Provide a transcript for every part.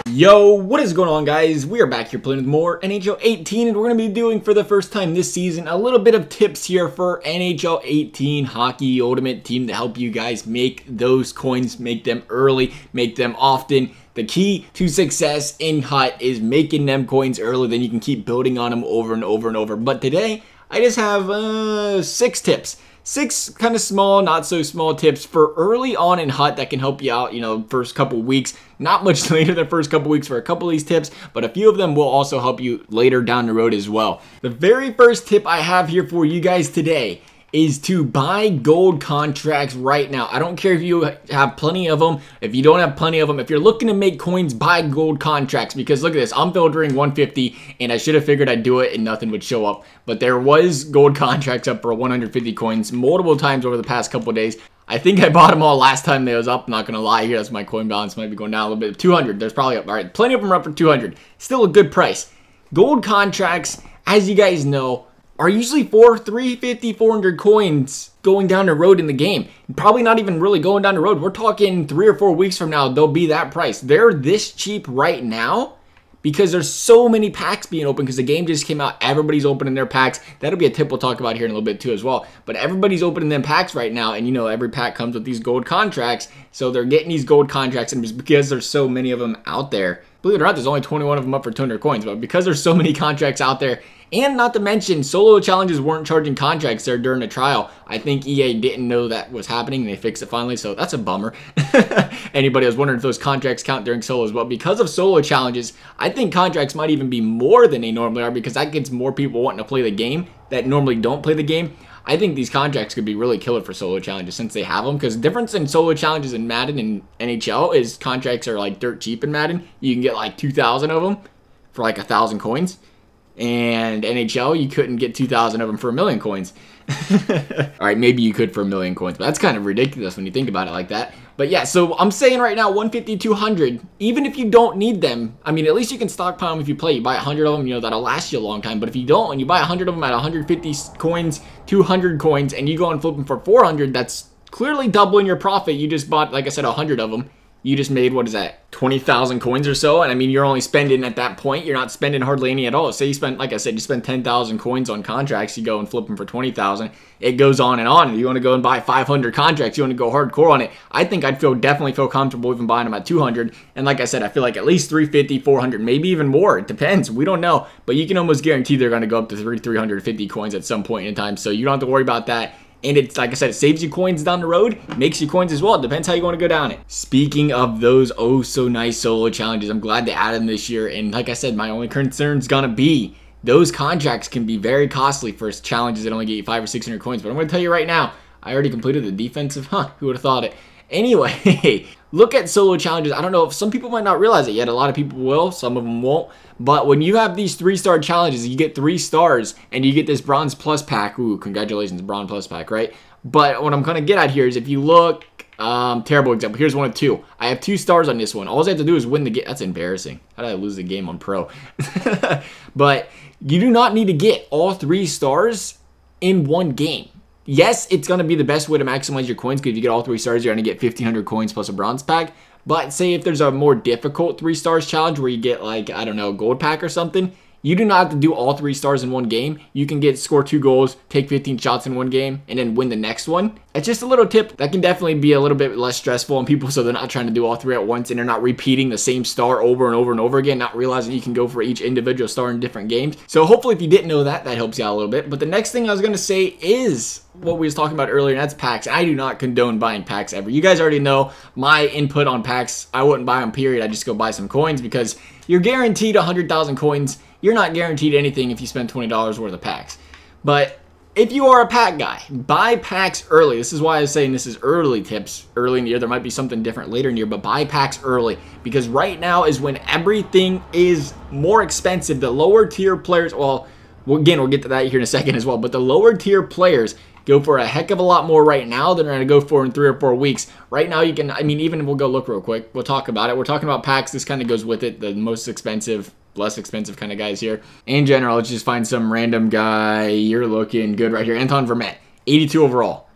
Yo, what is going on, guys? We are back here playing with more NHL 18, and we're going to be doing, for the first time this season, a little bit of tips here for NHL 18 Hockey Ultimate Team to help you guys make those coins, make them early, make them often. The key to success in HUT is making them coins early, then you can keep building on them over and over and over. But today, I just have 6 tips. 6 kind of small, not so small tips for early on in HUT that can help you out, first couple weeks. Not much later than the first couple weeks for a couple of these tips, but a few of them will also help you later down the road as well. The very first tip I have here for you guys today is to buy gold contracts right now. I don't care if you have plenty of them, if you don't have plenty of them. If you're looking to make coins, buy gold contracts, because look at this. I'm filtering 150, and I should have figured I'd do it and nothing would show up. But there was gold contracts up for 150 coins multiple times over the past couple of days. I think I bought them all last time they was up. I'm not going to lie here. That's my coin balance. Might be going down a little bit. 200. There's probably up. All right, plenty of them are up for 200. Still a good price. Gold contracts, as you guys know, are usually 350, 400 coins going down the road in the game. Probably not even really going down the road. We're talking 3 or 4 weeks from now, they'll be that price. They're this cheap right now because there's so many packs being open because the game just came out. Everybody's opening their packs. That'll be a tip we'll talk about here in a little bit too as well. But everybody's opening them packs right now, and every pack comes with these gold contracts. So they're getting these gold contracts, and because there's so many of them out there, believe it or not, there's only 21 of them up for 200 coins. But because there's so many contracts out there, and not to mention, solo challenges weren't charging contracts there during the trial. I think EA didn't know that was happening, and they fixed it finally, so that's a bummer. Anybody was wondering if those contracts count during solos. Well, because of solo challenges, I think contracts might even be more than they normally are, because that gets more people wanting to play the game that normally don't play the game. I think these contracts could be really killer for solo challenges since they have them, because the difference in solo challenges in Madden and NHL is contracts are like dirt cheap in Madden. You can get like 2,000 of them for like 1,000 coins. And NHL, you couldn't get 2,000 of them for 1,000,000 coins. Alright, maybe you could for 1,000,000 coins, but that's kind of ridiculous when you think about it like that. But yeah, so I'm saying right now, 150, 200, even if you don't need them, I mean, at least you can stockpile them if you play. You buy 100 of them, that'll last you a long time. But if you don't, and you buy 100 of them at 150 coins, 200 coins, and you go and flip them for 400, that's clearly doubling your profit. You just bought, like I said, 100 of them. You just made, what is that, 20,000 coins or so? And I mean, you're only spending at that point, you're not spending hardly any at all. Say you spend, like I said, you spend 10,000 coins on contracts, you go and flip them for 20,000. It goes on and on. You want to go and buy 500 contracts, you want to go hardcore on it. I think I'd definitely feel comfortable even buying them at 200. And like I said, I feel like at least 350, 400, maybe even more. It depends. We don't know. But you can almost guarantee they're going to go up to 350 coins at some point in time. So you don't have to worry about that. And it's, like I said, it saves you coins down the road, makes you coins as well. It depends how you want to go down it. Speaking of those oh so nice solo challenges, I'm glad they added them this year. And like I said, my only concern is going to be those contracts can be very costly for challenges that only get you 500 or 600 coins. But I'm going to tell you right now, I already completed the defensive. Who would have thought it? Anyway, look at solo challenges. I don't know if some people might not realize it yet. A lot of people will, some of them won't. But when you have these 3-star challenges, you get 3 stars and you get this bronze plus pack. Ooh, congratulations, bronze plus pack, right? But what I'm going to get at here is if you look, terrible example. Here's one of 2. I have 2 stars on this one. All I have to do is win the game. That's embarrassing. How did I lose the game on pro? But you do not need to get all 3 stars in one game. Yes, it's going to be the best way to maximize your coins, because if you get all 3 stars, you're going to get 1,500 coins plus a bronze pack. But say if there's a more difficult 3 stars challenge where you get, like, I don't know, a gold pack or something, you do not have to do all 3 stars in one game. You can score 2 goals, take 15 shots in one game, and then win the next one. It's just a little tip that can definitely be a little bit less stressful on people, so they're not trying to do all 3 at once, and they're not repeating the same star over and over and over again, not realizing you can go for each individual star in different games. So hopefully if you didn't know that, that helps you out a little bit. But the next thing I was going to say is what we was talking about earlier, and that's packs. I do not condone buying packs ever. You guys already know my input on packs. I wouldn't buy them, period. I just go buy some coins, because you're guaranteed 100,000 coins. You're not guaranteed anything if you spend $20 worth of packs. But if you are a pack guy, buy packs early. This is why I was saying this is early tips. Early in the year, there might be something different later in the year, but buy packs early, because right now is when everything is more expensive. The lower tier players, well, again, we'll get to that here in a second as well, but the lower tier players go for a heck of a lot more right now than they're going to go for in 3 or 4 weeks. Right now, you can, I mean, even we'll go look real quick. We'll talk about it. We're talking about packs. This kind of goes with it. The most expensive, less expensive kind of guys here. In general, let's just find some random guy. You're looking good right here. Anton Vermette, 82 overall.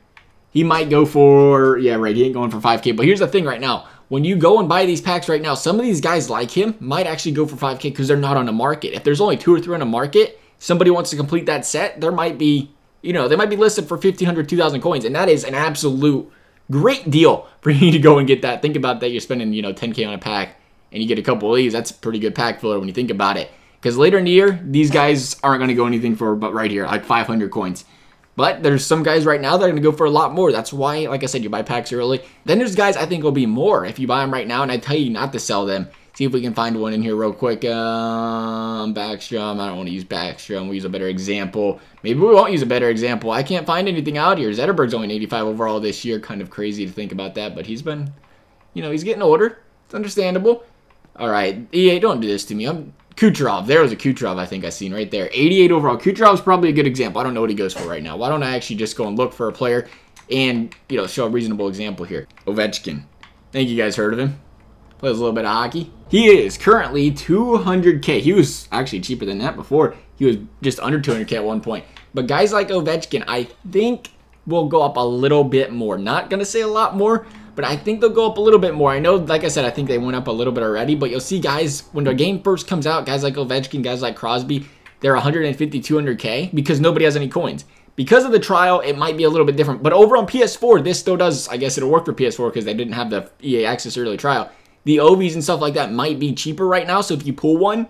he might go for, yeah, right, he ain't going for 5K. But here's the thing right now. When you go and buy these packs right now, some of these guys like him might actually go for 5K because they're not on the market. If there's only 2 or 3 on the market, somebody wants to complete that set, there might be, you know, they might be listed for 1,500, 2,000 coins. And that is an absolute great deal for you to go and get that. Think about that. You're spending, you know, 10K on a pack and you get a couple of these. That's a pretty good pack filler when you think about it. Because later in the year, these guys aren't going to go anything for, but right here, like 500 coins. But there's some guys right now that are going to go for a lot more. That's why, like I said, you buy packs early. Then there's guys I think will be more if you buy them right now, and I tell you not to sell them. See if we can find one in here real quick. Backstrom. I don't want to use Backstrom. We'll use a better example. Maybe we won't use a better example. I can't find anything out here. Zetterberg's only an 85 overall this year. Kind of crazy to think about that, but he's been, you know, he's getting older. It's understandable. All right, EA, don't do this to me. Kucherov. There was a Kucherov I think I seen right there. 88 overall. Kucherov's probably a good example. I don't know what he goes for right now. Why don't I actually just go and look for a player and, you know, show a reasonable example here. Ovechkin. I think you guys heard of him. Plays a little bit of hockey. He is currently 200K. He was actually cheaper than that before. He was just under 200K at one point. But guys like Ovechkin, I think will go up a little bit more. Not going to say a lot more, but I think they'll go up a little bit more. I know, like I said, I think they went up a little bit already, but you'll see guys, when the game first comes out, guys like Ovechkin, guys like Crosby, they're 150, 200K because nobody has any coins. Because of the trial, it might be a little bit different. But over on PS4, this still does, I guess it'll work for PS4 because they didn't have the EA Access early trial. The OVs and stuff like that might be cheaper right now, so if you pull one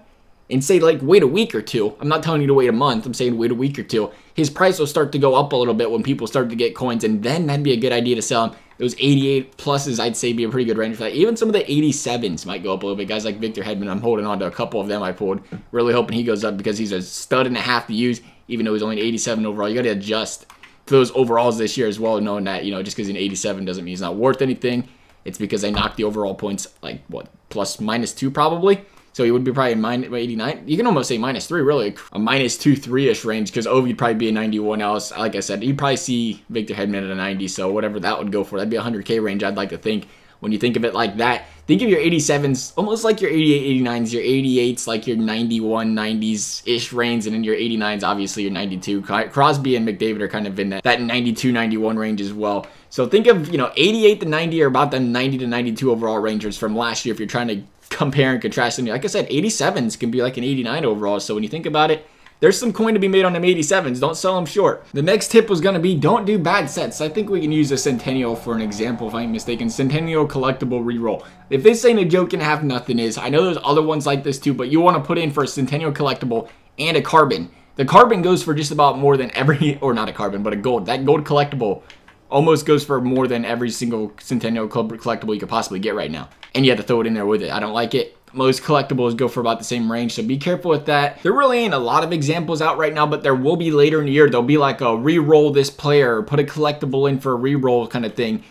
and say, like, wait a week or two, I'm not telling you to wait a month, I'm saying wait a week or two, his price will start to go up a little bit when people start to get coins, and then that'd be a good idea to sell him. Those 88 pluses, I'd say, be a pretty good range for that. Even some of the 87s might go up a little bit. Guys like Victor Hedman, I'm holding on to a couple of them I pulled. Really hoping he goes up because he's a stud and a half to use, even though he's only an 87 overall. You got to adjust to those overalls this year as well, knowing that, you know, just because he's an 87 doesn't mean he's not worth anything. It's because they knocked the overall points, like, what, plus -2 probably? So he would be probably -89. You can almost say -3, really. A -2, 3-ish range, because Ovi would probably be a 91 else. Like I said, you'd probably see Victor Hedman at a 90, so whatever that would go for. That'd be a 100K range, I'd like to think. When you think of it like that, think of your 87s almost like your 88, 89s, your 88s like your 91, 90s-ish range, and then your 89s, obviously, your 92. Crosby and McDavid are kind of in that 92, 91 range as well. So think of, you know, 88 to 90 are about the 90 to 92 overall rangers from last year if you're trying to compare and contrast them. Like I said, 87s can be like an 89 overall. So when you think about it, there's some coin to be made on them 87s. Don't sell them short. The next tip was going to be don't do bad sets. I think we can use a Centennial for an example, if I ain't mistaken. Centennial collectible reroll. If this ain't a joke and a half, nothing is. I know there's other ones like this too, but you want to put in for a Centennial collectible and a carbon. The carbon goes for just about more than every, or not a carbon, but a gold. That gold collectible almost goes for more than every single Centennial collectible you could possibly get right now. And you have to throw it in there with it. I don't like it. Most collectibles go for about the same range, so be careful with that. There really ain't a lot of examples out right now, but there will be later in the year. There'll be like a re-roll this player, or put a collectible in for a re-roll kind of thing.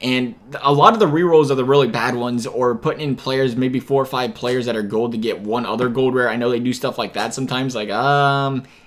And a lot of the re-rolls are the really bad ones, or putting in players, maybe 4 or 5 players that are gold to get one other gold rare. I know they do stuff like that sometimes, like,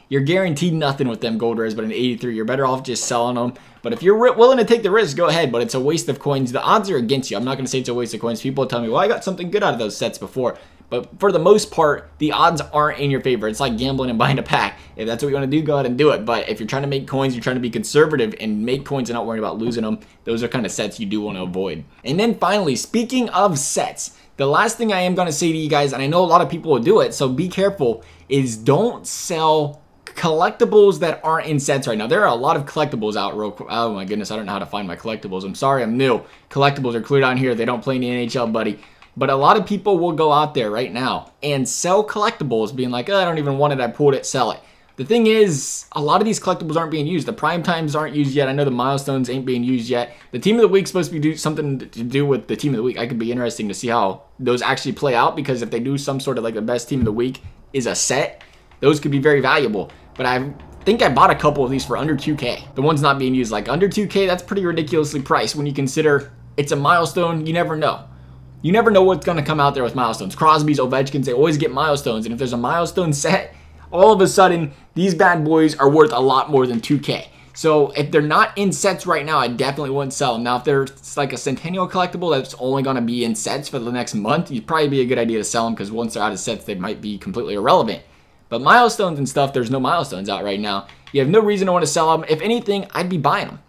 you're guaranteed nothing with them gold rares, but an 83, you're better off just selling them. But if you're willing to take the risk, go ahead, but it's a waste of coins. The odds are against you. I'm not going to say it's a waste of coins. People tell me, well, I got something good out of those sets before. But for the most part, the odds aren't in your favor. It's like gambling and buying a pack. If that's what you want to do, go ahead and do it. But if you're trying to make coins, you're trying to be conservative and make coins and not worry about losing them, those are kind of sets you do want to avoid. And then finally, speaking of sets, the last thing I am going to say to you guys, and I know a lot of people will do it, so be careful, is don't sell collectibles that aren't in sets right now. There are a lot of collectibles out real quick. Oh my goodness, I don't know how to find my collectibles. I'm sorry, I'm new. Collectibles are clear down here. They don't play in the NHL, buddy. But a lot of people will go out there right now and sell collectibles being like, oh, I don't even want it, I pulled it, sell it. The thing is, a lot of these collectibles aren't being used. The prime times aren't used yet. I know the milestones ain't being used yet. The team of the week is supposed to be something to do with the team of the week. I could be interesting to see how those actually play out, because if they do some sort of like the best team of the week is a set, those could be very valuable. But I think I bought a couple of these for under 2K. The ones not being used, like under 2K, that's pretty ridiculously priced when you consider it's a milestone. You never know. You never know what's going to come out there with milestones. Crosby's, Ovechkin's, they always get milestones. And if there's a milestone set, all of a sudden, these bad boys are worth a lot more than 2K. So if they're not in sets right now, I definitely wouldn't sell them. Now, if there's like a Centennial collectible that's only going to be in sets for the next month, it'd probably be a good idea to sell them, because once they're out of sets, they might be completely irrelevant. But milestones and stuff, there's no milestones out right now. You have no reason to want to sell them. If anything, I'd be buying them.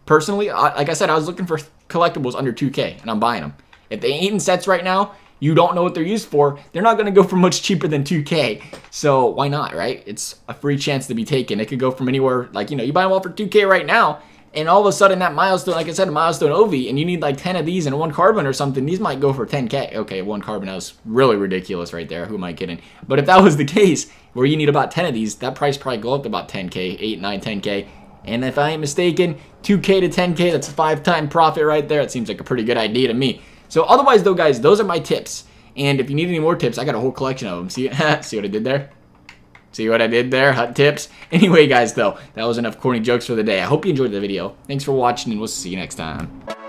personally, like I said, I was looking for collectibles under 2K, and I'm buying them. If they ain't in sets right now, you don't know what they're used for, they're not going to go for much cheaper than 2K. So why not, right? It's a free chance to be taken. It could go from anywhere, like, you know, you buy them all for 2K right now, and all of a sudden that milestone, like I said, a milestone Ovi, and you need like 10 of these and 1 carbon or something, these might go for 10K. Okay, 1 carbon, that was really ridiculous right there. Who am I kidding? But if that was the case, where you need about 10 of these, that price probably go up to about 10K, 8, 9, 10K. And if I ain't mistaken, 2K to 10K, that's a 5-time profit right there. It seems like a pretty good idea to me. So otherwise though, guys, those are my tips. And if you need any more tips, I got a whole collection of them. See, see what I did there? See what I did there? Hot tips. Anyway, guys, though, that was enough corny jokes for the day. I hope you enjoyed the video. Thanks for watching, and we'll see you next time.